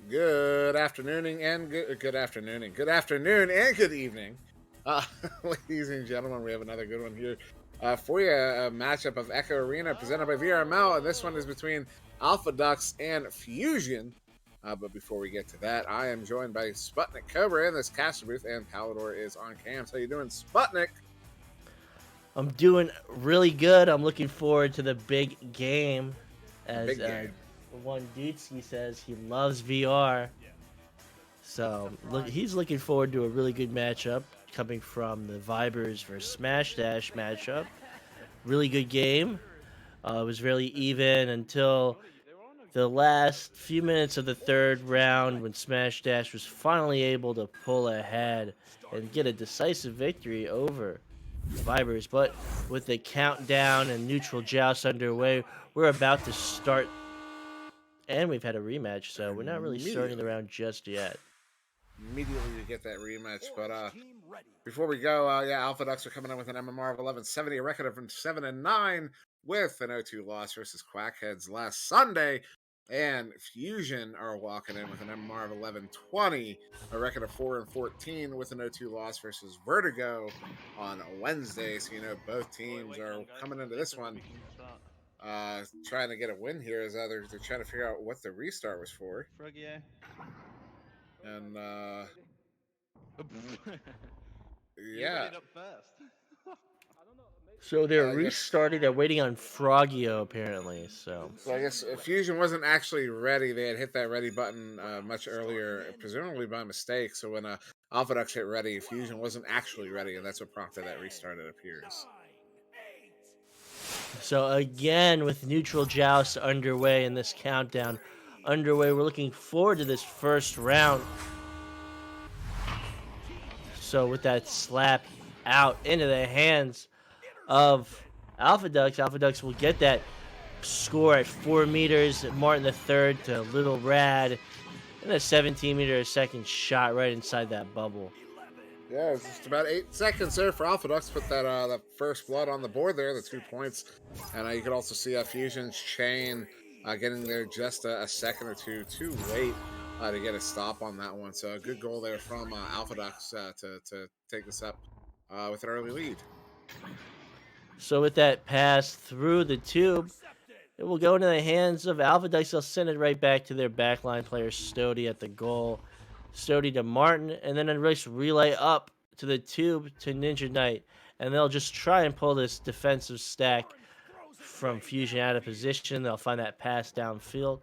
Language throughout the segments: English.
Good afternoon and good afternoon and good evening, uh, ladies and gentlemen. We have another good one here for you. A matchup of Echo Arena presented by VRML, and this one is between Alpha Ducks and Fusion. But before we get to that, I am joined by SputnikKobra in this caster booth, and Palidore is on cam. How you doing, Sputnik? I'm doing really good. I'm looking forward to the big game. The As big game. one Dudesky says, he loves VR. So he's looking forward to a really good matchup coming from the Vibers versus Smash Dash matchup. Really good game. It was really even until the last few minutes of the third round when Smash Dash was finally able to pull ahead and get a decisive victory over Vibers. But with the countdown and neutral joust underway, we're about to start, and we've had a rematch, so we're not really starting the Immediately, round just yet. immediately to get that rematch, but before we go, yeah, Alpha Ducks are coming in with an MMR of 1170, a record of 7-9, with an 0-2 loss versus Quackheads last Sunday. And Fusion are walking in with an MMR of 1120, a record of 4-14, with an 0-2 loss versus Vertigo on Wednesday. So, both teams are coming into this one trying to get a win here, as they're trying to figure out what the restart was for. Froggy, And, you got yeah. it up first. So they're I guess restarting. They're waiting on Frogio apparently. So I guess Fusion wasn't actually ready. They had hit that ready button much earlier, presumably by mistake. So when Alpha Ducks hit ready, Fusion wasn't actually ready, and that's what prompted that restart, it appears. so again with neutral joust underway in this countdown underway, we're looking forward to this first round. So with that slap out into the hands of Alpha Ducks will get that score at 4 meters. Martin the third to Little Rad, and a 17-meter a second shot right inside that bubble. Yeah, it's just about 8 seconds there for Alpha Ducks. Put that first blood on the board there, the 2 points. And you could also see Fusion's chain getting there just a second or two too late to get a stop on that one. So a good goal there from Alpha Ducks to take this up with an early lead. So with that pass through the tube, it will go into the hands of Alpha Ducks. They'll send it right back to their backline player Stody at the goal. Stody to Martin, and then a race relay up to the tube to Ninja Knight. And they'll just try and pull this defensive stack from Fusion out of position. They'll find that pass downfield.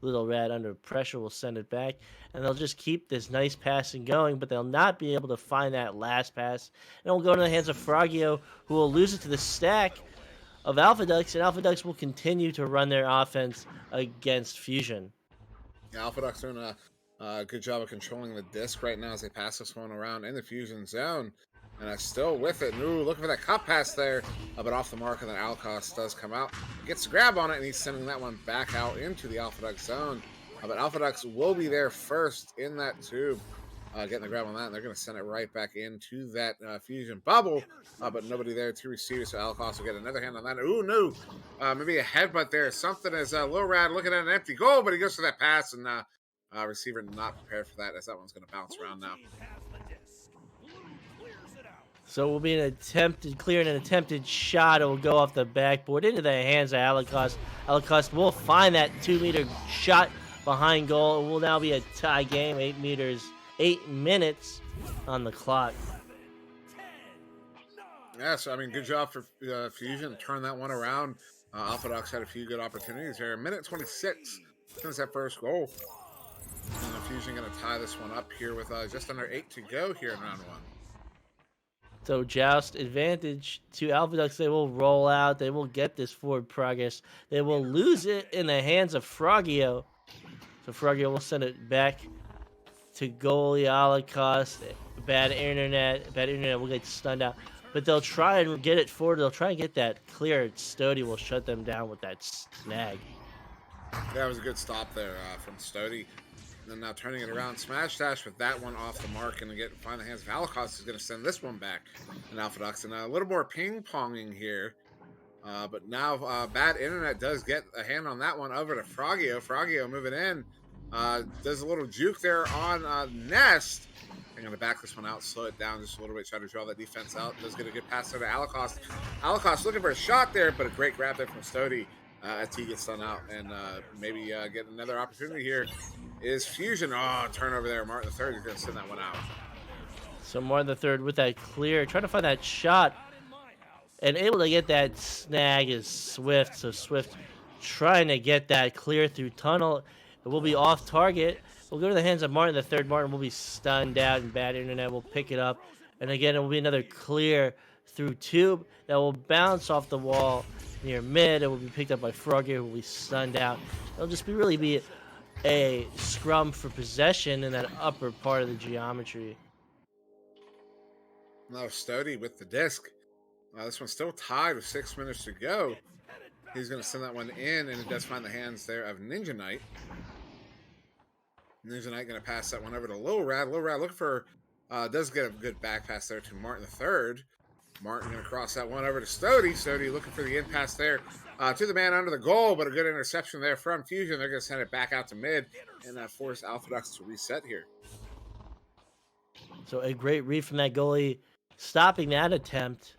Little Rat under pressure will send it back, and they'll just keep this nice passing going, but they'll not be able to find that last pass. And it will go into the hands of Frogio, who will lose it to the stack of Alpha Ducks, and Alpha Ducks will continue to run their offense against Fusion. Yeah, Alpha Ducks doing a good job of controlling the disc right now as they pass this one around in the Fusion zone. And still with it. Ooh, looking for that cut pass there, but off the mark, and then Alcos does come out. Gets a grab on it, and he's sending that one back out into the Alpha Ducks zone. But Alpha Ducks will be there first in that tube, getting the grab on that, and they're going to send it right back into that Fusion bubble. But nobody there to receive it, so Alcos will get another hand on that. Ooh, no. Maybe a headbutt there. Something as Lil Rad looking at an empty goal, but he goes for that pass, and receiver not prepared for that, as that one's going to bounce around now. So it will be an attempted shot. It will go off the backboard into the hands of Alakos. Alakos will find that 2-meter shot behind goal. It will now be a tie game, 8 minutes on the clock. Yeah, so I mean, good job for Fusion to turn that one around. Alpha Ducks had a few good opportunities here. Minute 26 since that first goal. And Fusion going to tie this one up here with just under 8 to go here in round 1. So joust advantage to Alpha Ducks. They will roll out. They will get this forward progress. They will lose it in the hands of Frogio. So Frogio will send it back to goalie Holocaust. Bad internet will get stunned out. But they'll try and get it forward. They'll try and get that clear. Stody will shut them down with that snag. That was a good stop there from Stody. And then now turning it around, Smash Dash with that one off the mark, and find the hands of Holocaust is going to send this one back in Alpha Ducks. And a little more ping-ponging here. But now bad internet does get a hand on that one over to Frogio. Frogio moving in. Does a little juke there on Nest. I'm going to back this one out, slow it down just a little bit, try to draw that defense out. Does get a good pass there to Alacost. Alacost looking for a shot there, but a great grab there from Stody as he gets done out. And maybe get another opportunity here is Fusion. Oh, turnover there. Martin the third is going to send that one out. So Martin the third with that clear, trying to find that shot. And able to get that snag is Swift. So Swift trying to get that clear through tunnel. It will be off target. We'll go to the hands of Martin the third. Martin will be stunned out and bad internet. We'll pick it up. And again, it will be another clear through tube that will bounce off the wall near mid. It will be picked up by Froggy, who will be stunned out. It'll just really be a scrum for possession in that upper part of the geometry. Now Stody with the disc. This one's still tied with 6 minutes to go. He's going to send that one in, and it does find the hands there of Ninja Knight. Ninja Knight going to pass that one over to Lil Rad. Lil Rad looking for, does get a good back pass there to Martin III. Martin going to cross that one over to Stody. Stody looking for the in pass there to the man under the goal, but a good interception there from Fusion. They're going to send it back out to mid and force Alpha Ducks to reset here. So a great read from that goalie, stopping that attempt.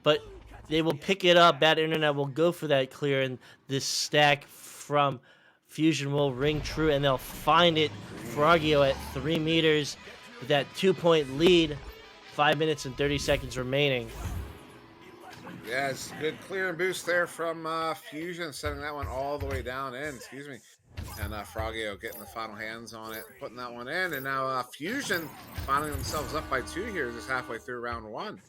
But they will pick it up. Bad internet will go for that clear, and this stack from Fusion will ring true, and they'll find it. Frogio at 3 meters with that 2-point lead. 5 minutes and 30 seconds remaining. Yeah, it's a good clear and boost there from Fusion, sending that one all the way down in. Excuse me. And Frogio getting the final hands on it, putting that one in. And now Fusion finding themselves up by 2 here just halfway through round 1.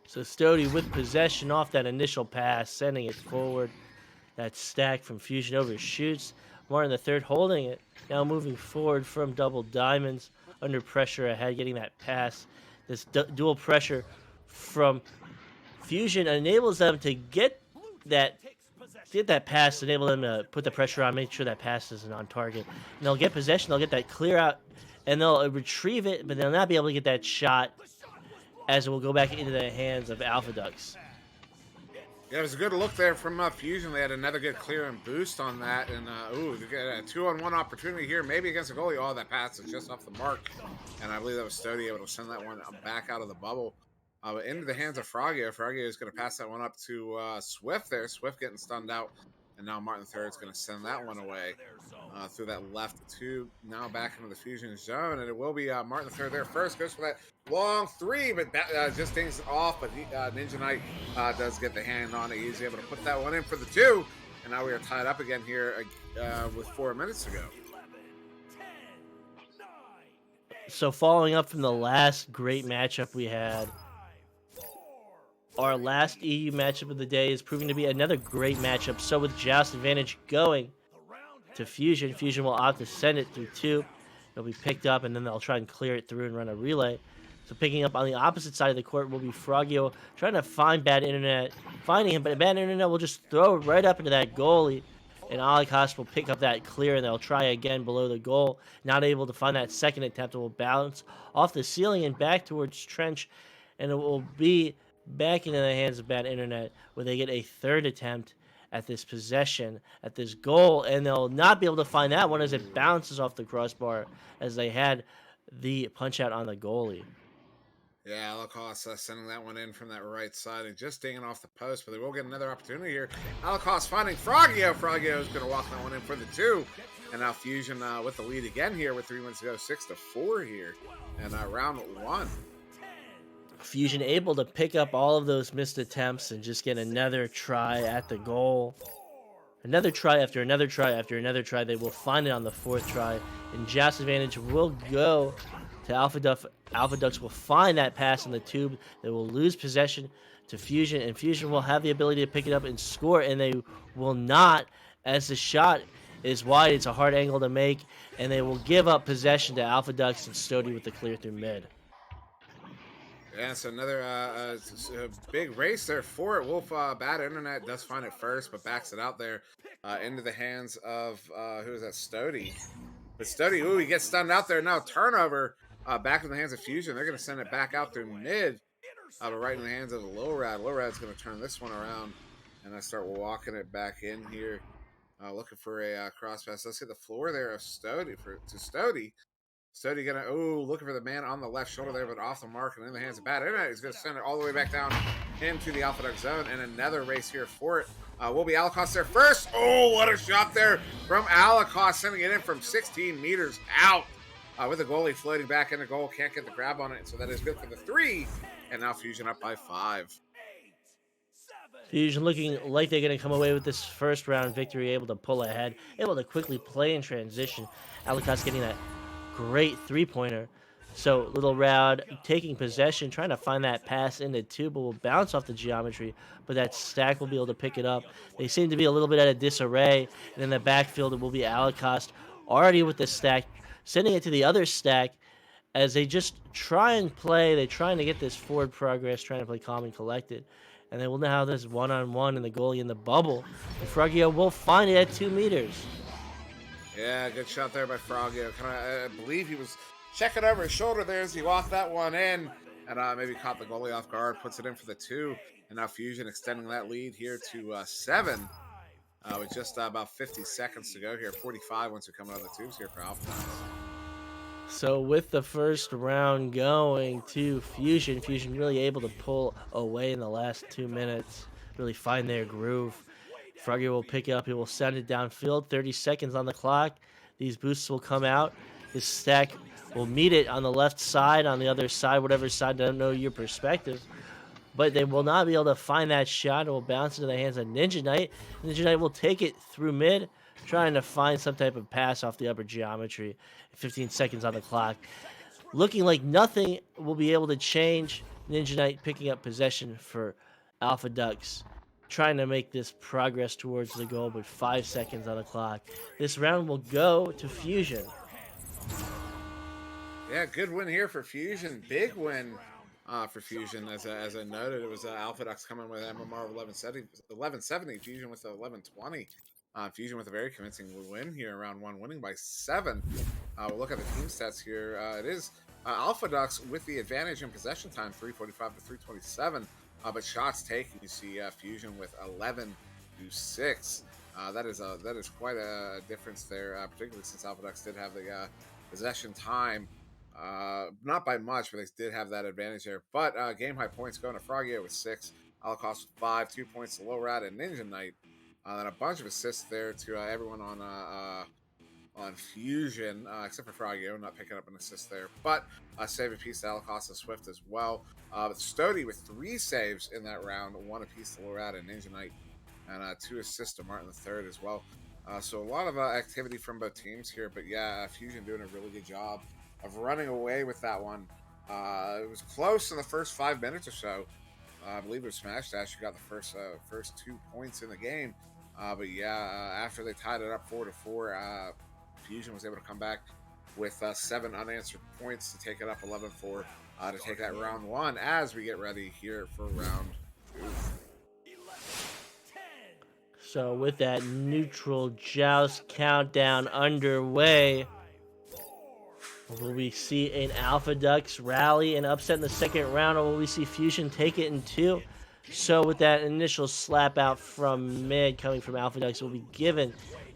So Stody with possession off that initial pass, sending it forward. That stack from Fusion overshoots. Martin the third holding it. Now moving forward from double diamonds. Under pressure ahead, getting that pass. This dual pressure from Fusion enables them to get that pass, enable them to put the pressure on, make sure that pass isn't on target. And they'll get possession, they'll get that clear out, and they'll retrieve it, but they'll not be able to get that shot, as it will go back into the hands of Alpha Ducks. Yeah, it was a good look there from Fusion. They had another good clear and boost on that. And, they get a 2-on-1 opportunity here, maybe against a goalie. Oh, that pass is just off the mark. And I believe that was Stody able to send that one back out of the bubble. Into the hands of Frogio. Frogio is going to pass that one up to Swift there. Swift getting stunned out. And now Martin III is going to send that one away through that left tube. Now back into the Fusion zone. And it will be Martin III there first. Goes for that long 3, but that just dings it off. But Ninja Knight does get the hand on it. He's able to put that one in for the 2. And now we are tied up again here with 4 minutes to go. So following up from the last great matchup we had, our last EU matchup of the day is proving to be another great matchup. So with Joust advantage going to Fusion, Fusion will opt to send it through 2. It'll be picked up, and then they'll try and clear it through and run a relay. So picking up on the opposite side of the court will be Frogio, trying to find Bad Internet, finding him, but Bad Internet will just throw it right up into that goalie. And Alacost will pick up that clear, and they'll try again below the goal. Not able to find that second attempt. It will bounce off the ceiling and back towards Trench, and it will be back into the hands of Bad Internet, where they get a third attempt at this possession, at this goal, and they'll not be able to find that one as it bounces off the crossbar, as they had the punch out on the goalie. Yeah, Alacost sending that one in from that right side and just dinging off the post, but they will get another opportunity here. Alacost finding Frogio. Frogio is going to walk that one in for the 2. And now Fusion with the lead again here with 3 minutes to go, 6-4 here. And round 1. Fusion able to pick up all of those missed attempts and just get another try at the goal. Another try after another try after another try. They will find it on the 4th try. And Joust advantage will go to Alpha Ducks. Alpha Ducks will find that pass in the tube. They will lose possession to Fusion, and Fusion will have the ability to pick it up and score, and they will not, as the shot is wide. It's a hard angle to make, and they will give up possession to Alpha Ducks and Stody with the clear through mid. Yeah, so another big race there for it. Wolf, Bad Internet does find it first, but backs it out there into the hands of, who is that, Stody. But Stody, ooh, he gets stunned out there. Now turnover back in the hands of Fusion. They're going to send it back out through mid, but right in the hands of the Low Rad. Low Rad's going to turn this one around, and I start walking it back in here. Looking for a cross pass. Let's hit the floor there of Stody to Stody. Stody gonna looking for the man on the left shoulder there, but off the mark and in the hands of Bad Internet. He's gonna send it all the way back down into the Alpha Duck zone, and another race here for it. Will be Alacost there first. Oh, what a shot there from Alacost, sending it in from 16 meters out. With the goalie floating back in the goal, can't get the grab on it, so that is good for the 3. And now Fusion up by 5. Fusion looking like they're going to come away with this first round victory, able to pull ahead, able to quickly play in transition. Alacost getting that great three-pointer. So Little Round taking possession, trying to find that pass into 2, but will bounce off the geometry, but that stack will be able to pick it up. They seem to be a little bit out of disarray, and in the backfield it will be Alacost already with the stack, sending it to the other stack as they just try and play. They're trying to get this forward progress, trying to play calm and collected. And they will now have this one-on-one and the goalie in the bubble. And Frogio will find it at 2 meters. Yeah, good shot there by Frogio. I believe he was checking over his shoulder there as he walked that one in. And maybe caught the goalie off guard, puts it in for the 2. And now Fusion extending that lead here to 7. With just about 50 seconds to go here. 45 once we come out of the tubes here for Alpha. So with the first round going to Fusion, Fusion really able to pull away in the last 2 minutes, really find their groove. Froggy will pick it up, he will send it downfield, 30 seconds on the clock. These boosts will come out. This stack will meet it on the left side, on the other side, whatever side, I don't know your perspective. But they will not be able to find that shot. It will bounce into the hands of Ninja Knight. Ninja Knight will take it through mid, trying to find some type of pass off the upper geometry. 15 seconds on the clock. Looking like nothing will be able to change. Ninja Knight picking up possession for Alpha Ducks, trying to make this progress towards the goal, but 5 seconds on the clock. This round will go to Fusion. Yeah, good win here for Fusion. Big win for Fusion. As I noted, it was Alpha Ducks coming with MMR of 1170, Fusion with 1120. Fusion with a very convincing win here, round 1, winning by 7. We'll look at the team stats here. It is Alpha Ducks with the advantage in possession time, 345 to 327. But shots taken, you see Fusion with 11 to 6. That is quite a difference there, particularly since Alpha Ducks did have the possession time. Not by much, but they did have that advantage there. But game high points going to Frogio with 6, Alacost with 5, 2 points to Low Rat and Ninja Knight. Then a bunch of assists there to everyone on Fusion, except for Frogio, not picking up an assist there. But a save apiece to Alacost and Swift as well. But Stody with 3 saves in that round, 1 apiece to Low Rat and Ninja Knight, and 2 assists to Martin III as well. So a lot of activity from both teams here. But yeah, Fusion doing a really good job of running away with that one. It was close in the first 5 minutes or so. I believe it was Smash Dash who got the first 2 points in the game. But yeah, after they tied it up 4-4, Fusion was able to come back with 7 unanswered points to take it up 11-4 to take that round 1 as we get ready here for round 2. So with that neutral joust countdown underway, will we see an Alpha Ducks rally and upset in the second round, or will we see Fusion take it in 2? So with that initial slap out from mid coming from Alpha Ducks, will be given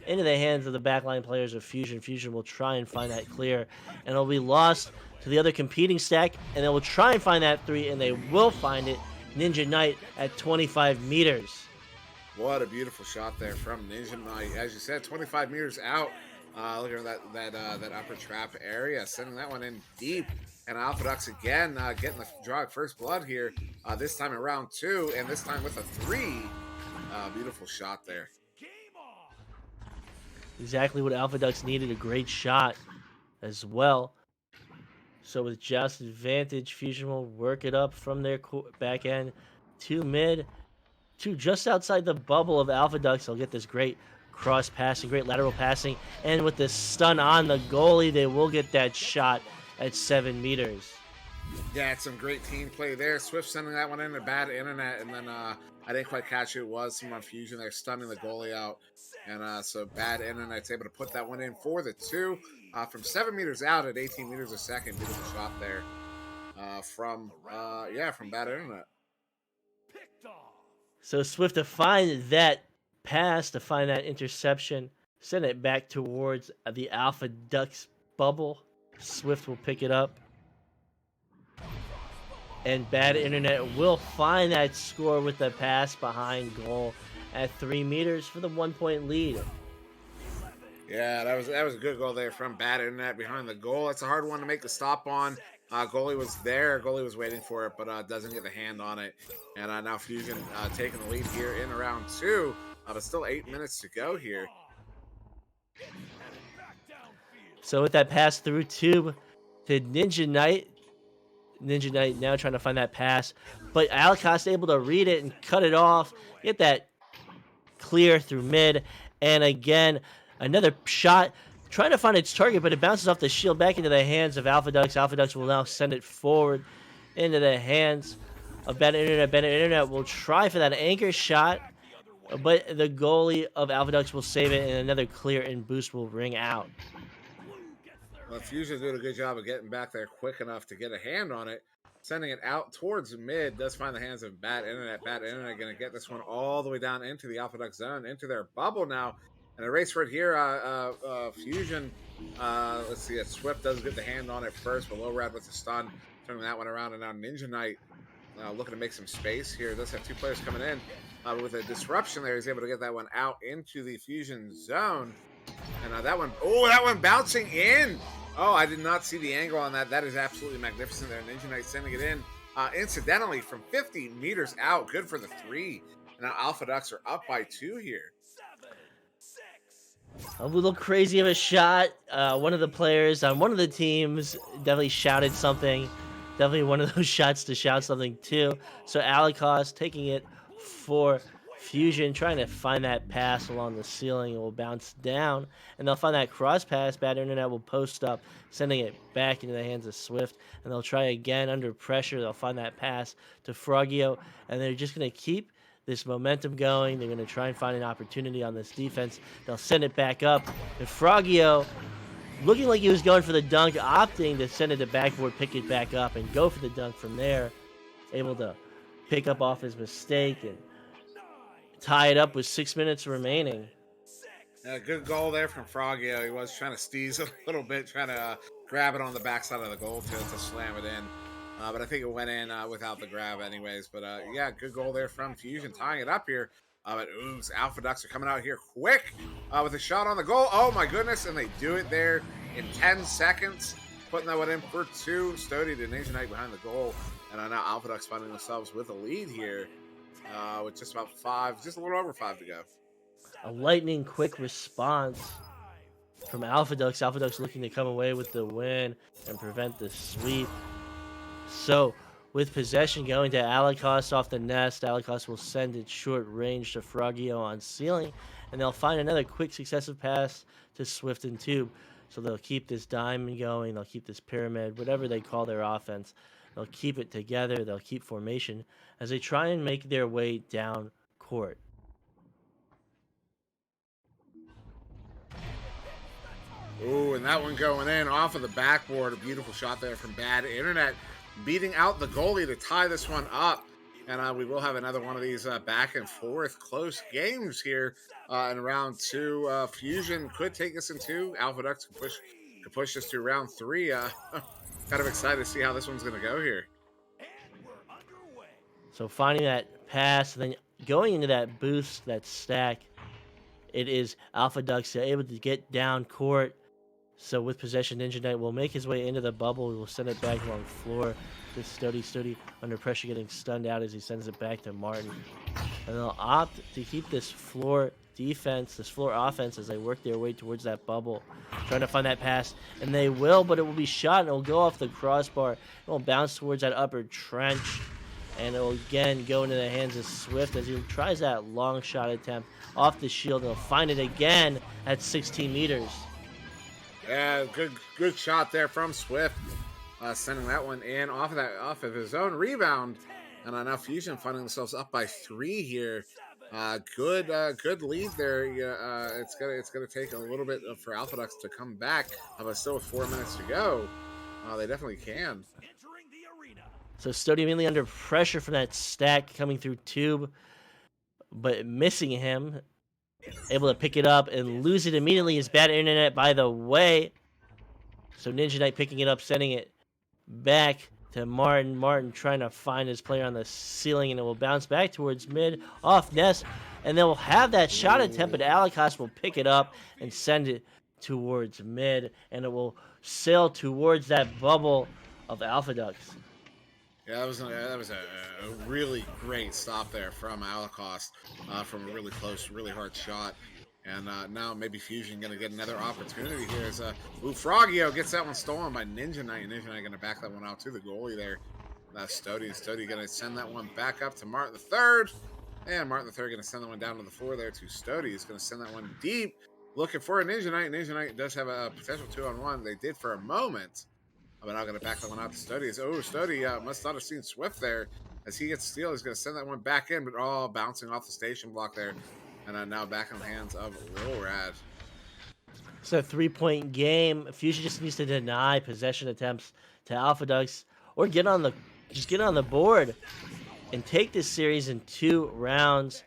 into the hands of the backline players of Fusion. Fusion will try and find that clear, and it'll be lost to the other competing stack, and they will try and find that 3, and they will find it. Ninja Knight at 25 meters. What a beautiful shot there from Ninja Knight. As you said, 25 meters out. Look at that upper trap area, sending that one in deep. And Alpha Ducks again getting the draw first blood here, this time in round 2, and this time with a 3. Beautiful shot there. Exactly what Alpha Ducks needed, a great shot as well. So with just advantage, Fusion will work it up from their back end to mid, to just outside the bubble of Alpha Ducks. They'll get this great cross passing, great lateral passing, and with the stun on the goalie, they will get that shot at 7 meters. Yeah, it's some great team play there. Swift sending that one in to Bad Internet, and then I didn't quite catch who it was. Some on Fusion there stunning the goalie out, and so Bad Internet's able to put that one in for the 2 from 7 meters out at 18 meters a second. Beautiful shot there from Bad Internet. So Swift to find that pass to find that interception, send it back towards the Alpha Ducks bubble. Swift will pick it up. And Bad Internet will find that score with the pass behind goal at 3 meters for the 1-point lead. Yeah, that was a good goal there from Bad Internet behind the goal. That's a hard one to make the stop on. Goalie was there. Goalie was waiting for it, but doesn't get the hand on it. And now Fusion taking the lead here in round 2. But still 8 minutes to go here. So with that pass through tube to Ninja Knight now trying to find that pass, but Alakast able to read it and cut it off, get that clear through mid, and again another shot trying to find its target, but it bounces off the shield back into the hands of Alpha Ducks. Alpha Ducks will now send it forward into the hands of Bad Internet. Bad Internet will try for that anchor shot, but the goalie of Alpha Ducks will save it, and another clear and boost will ring out. Well, Fusion doing a good job of getting back there quick enough to get a hand on it. Sending it out towards mid. Does find the hands of Bad Internet. Bad Internet going to get this one all the way down into the Alpha Duck zone, into their bubble now. And a race for it here. Fusion, let's see. Swift does get the hand on it first, but Lowrad with the stun. Turning that one around, and now Ninja Knight looking to make some space here. Does have 2 players coming in. With a disruption there, he's able to get that one out into the Fusion zone. And that one bouncing in. Oh, I did not see the angle on that. That is absolutely magnificent there. Ninja Knight sending it in. Incidentally, from 50 meters out. Good for the 3. And now Alpha Ducks are up by 2 here. A little crazy of a shot. One of the players on one of the teams definitely shouted something. Definitely one of those shots to shout something too. So Alakast taking it for Fusion, trying to find that pass along the ceiling. It will bounce down, and they'll find that cross pass. Bad Internet will post up, sending it back into the hands of Swift, and they'll try again under pressure. They'll find that pass to Frogio, and they're just going to keep this momentum going. They're going to try and find an opportunity on this defense. They'll send it back up, and Frogio, looking like he was going for the dunk, opting to send it to backboard, pick it back up, and go for the dunk from there. Able to pick up off his mistake and tie it up with 6 minutes remaining. Good goal there from Frogio. He was trying to steeze a little bit, trying to grab it on the backside of the goal to slam it in. But I think it went in without the grab anyways. But yeah, good goal there from Fusion, tying it up here. But oops, Alpha Ducks are coming out here quick with a shot on the goal. Oh my goodness, and they do it there in 10 seconds. Putting that one in for 2. Stody to Ninja Knight behind the goal. And now Alpha Ducks finding themselves with a lead here. With just about 5, just a little over 5 to go. A lightning quick response from Alpha Ducks. Alpha Ducks looking to come away with the win and prevent the sweep. So, with possession going to Alakast off the nest, Alakast will send it short range to Frogio on ceiling, and they'll find another quick successive pass to Swift and Tube. So they'll keep this diamond going, they'll keep this pyramid, whatever they call their offense. They'll keep it together, they'll keep formation as they try and make their way down court. Ooh, and that one going in off of the backboard. A beautiful shot there from Bad Internet, beating out the goalie to tie this one up. And we will have another one of these back and forth close games here in round 2. Fusion could take us in 2. Alpha Ducks could push us to round 3. Kind of excited to see how this one's going to go here. So finding that pass, and then going into that boost, that stack, it is Alpha Ducks able to get down court. So with possession, Ninja Knight will make his way into the bubble. He will send it back along the floor. This Stody under pressure, getting stunned out as he sends it back to Martin. And they'll opt to keep this floor defense, this floor offense, as they work their way towards that bubble, trying to find that pass. And they will, but it will be shot, and it will go off the crossbar. It will bounce towards that upper trench. And it will again go into the hands of Swift as he tries that long shot attempt off the shield. He'll find it again at 16 meters. Yeah, good shot there from Swift, sending that one in off of his own rebound. And now Fusion finding themselves up by 3 here. Good lead there. It's gonna take a little bit for Alpha Ducks to come back, but still with 4 minutes to go, they definitely can. So Stody mainly under pressure from that stack coming through tube, but missing him. able to pick it up and lose it immediately. Is bad internet, by the way. So Ninja Knight picking it up, sending it back to Martin. Martin trying to find his player on the ceiling, and it will bounce back towards mid, off Nest, and they'll have that shot attempt, but Alikos will pick it up and send it towards mid, and it will sail towards that bubble of Alpha Ducks. Yeah, that was a really great stop there from Alacost from a really close, really hard shot. And now maybe Fusion going to get another opportunity here as Frogio gets that one stolen by Ninja Knight. Ninja Knight going to back that one out to the goalie there. That's Stody. Stody going to send that one back up to Martin III. And Martin III going to send that one down to the floor there to Stody. He's going to send that one deep, looking for a Ninja Knight. Ninja Knight does have a potential 2-on-1. They did for a moment. But now going to back that one out to Stody. Oh, Stody must not have seen Swift there. As he gets steal, he's going to send that one back in, but all bouncing off the station block there. And now back in the hands of Lil Rad. It's a 3-point game. Fusion just needs to deny possession attempts to Alpha Ducks, or get on the board and take this series in 2 rounds.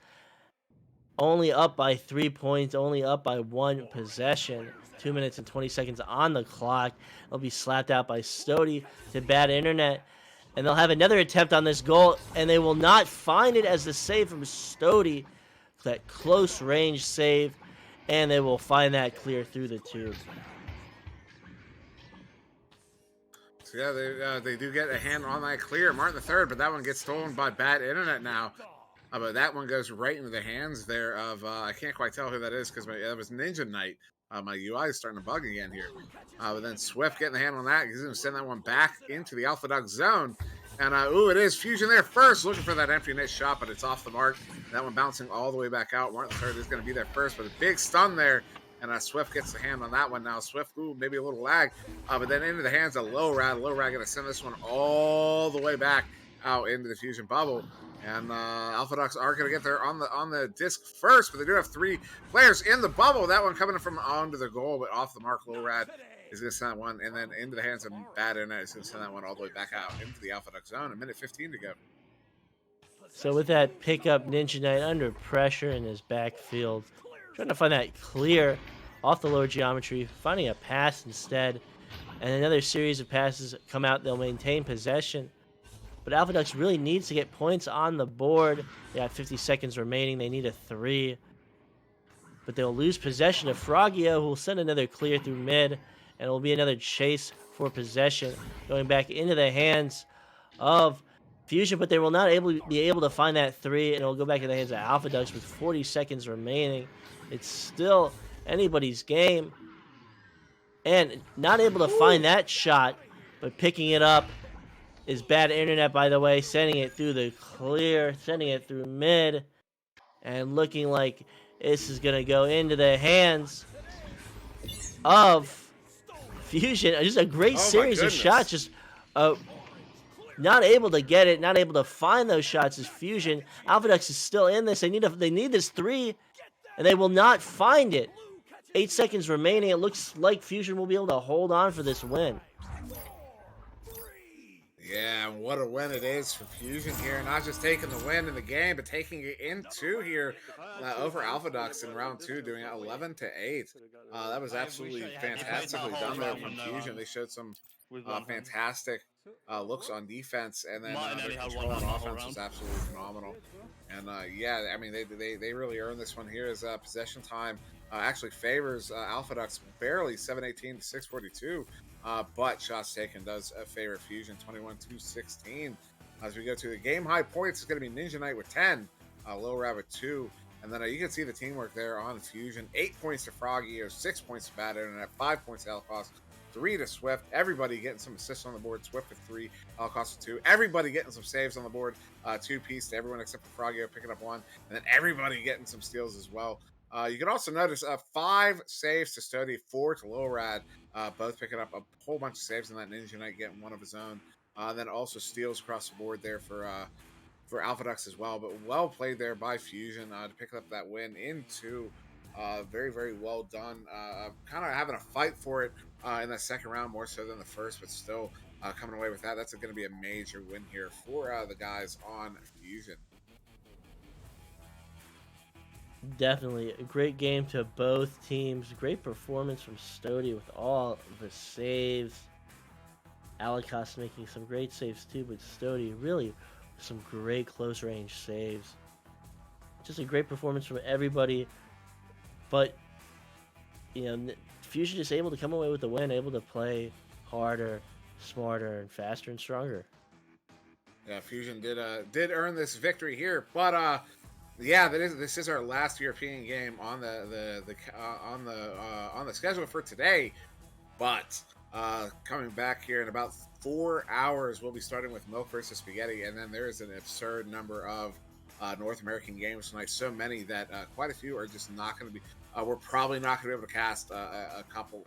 Only up by 3 points, only up by 1 possession. 2 minutes and 20 seconds on the clock. They'll be slapped out by Stody to bad internet. And they'll have another attempt on this goal, and they will not find it as the save from Stody. That close range save, and they will find that clear through the tube. So yeah, they do get a hand on that clear. Martin III, but that one gets stolen by bad internet now. But that one goes right into the hands there of, I can't quite tell who that is because that was Ninja Knight. My UI is starting to bug again here. But then Swift getting the hand on that. He's going to send that one back into the Alpha Duck zone. And, it is Fusion there first, looking for that empty net shot, but it's off the mark. That one bouncing all the way back out. Martin III is going to be there first, but a big stun there. And Swift gets the hand on that one now. Swift, maybe a little lag. But then into the hands of Low Rad. Low Rad going to send this one all the way back out into the Fusion bubble. And Alpha Ducks are going to get there on the disc first, but they do have 3 players in the bubble. That one coming from onto the goal, but off the mark. Low Rad is going to send that one, and then into the hands of Bad Internet is going to send that one all the way back out into the Alpha Duck zone. 1:15 to go. So with that pickup, Ninja Knight under pressure in his backfield, trying to find that clear off the lower geometry, finding a pass instead, and another series of passes come out. They'll maintain possession. But Alpha Ducks really needs to get points on the board. They got 50 seconds remaining. They need a 3. But they'll lose possession to Frogio, who will send another clear through mid. And it will be another chase for possession, going back into the hands of Fusion. But they will not be able to find that 3. And it will go back in the hands of Alpha Ducks with 40 seconds remaining. It's still anybody's game. And not able to find that shot, but picking it up is bad internet, by the way, sending it through the clear, sending it through mid, and looking like this is going to go into the hands of Fusion. Just a great series of shots, just not able to get it, not able to find those shots as Fusion. Alpha Ducks is still in this. They need this 3, and they will not find it. 8 seconds remaining. It looks like Fusion will be able to hold on for this win. Yeah, what a win it is for Fusion here. Not just taking the win in the game, but taking it into here over Alpha Ducks in round 2, doing it 11-8. That was absolutely fantastically done there from Fusion. They showed some fantastic looks on defense, and then their control on offense was absolutely phenomenal. And yeah, I mean, they really earned this one here as possession time actually favors Alpha Ducks barely, 718 to 642. But shots taken does favor Fusion, 21-16. As we go to the game high points, it's going to be Ninja Knight with 10, Low Rabbit 2. And then you can see the teamwork there on Fusion. 8 points to Froggy, 6 points to Bad Internet, 5 points to Alcos, 3 to Swift. Everybody getting some assists on the board. Swift with 3, Alcos with 2. Everybody getting some saves on the board. 2 piece to everyone except for Froggy picking up 1. And then everybody getting some steals as well. You can also notice 5 saves to Stody, 4 to Low Rad, both picking up a whole bunch of saves in that Ninja Knight, getting one of his own. Then also steals across the board there for Alpha Ducks as well. But well played there by Fusion to pick up that win in 2. Very, very well done. Kind of having a fight for it in that second round, more so than the first, but still coming away with that. That's going to be a major win here for the guys on Fusion. Definitely a great game to both teams. Great performance from Stody with all the saves. Alikos making some great saves too, but Stody really some great close range saves. Just a great performance from everybody. But Fusion is able to come away with the win, able to play harder, smarter, and faster and stronger. Yeah, Fusion did earn this victory here, but yeah, this is our last European game on the schedule for today. But coming back here in about 4 hours, we'll be starting with Milk versus Spaghetti, and then there is an absurd number of North American games tonight. So many that quite a few are just not going to be. We're probably not going to be able to cast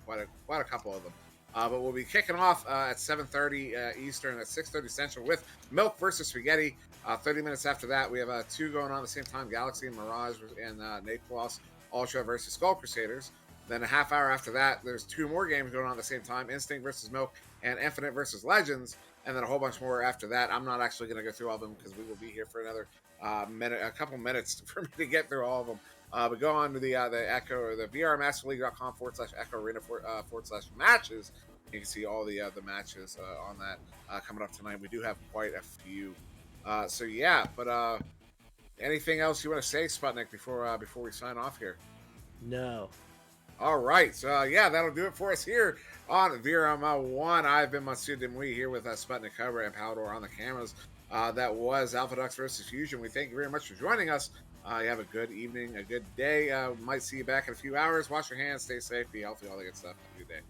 quite a couple of them. But we'll be kicking off at 7:30 Eastern, at 6:30 Central with Milk versus Spaghetti. 30 minutes after that, we have two going on at the same time: Galaxy and Mirage and Nate Floss Ultra versus Skull Crusaders. Then a half hour after that, there's two more games going on at the same time: Instinct versus Milk and Infinite versus Legends. And then a whole bunch more after that. I'm not actually going to go through all of them because we will be here for another a couple minutes for me to get through all of them. But go on to the Echo or the VRMasterLeague.com/Echo Arena /matches. You can see all the matches on that coming up tonight. We do have quite a few. So yeah, but anything else you want to say, Sputnik, before we sign off here? No. All right, so yeah, that'll do it for us here on VRML 1. I've been SirDimwi here with SputnikKobra and Palidore on the cameras. That was Alpha Ducks versus Fusion. We thank you very much for joining us. You have a good evening, a good day. Might see you back in a few hours. Wash your hands, stay safe, be healthy, all that good stuff. Have a good day.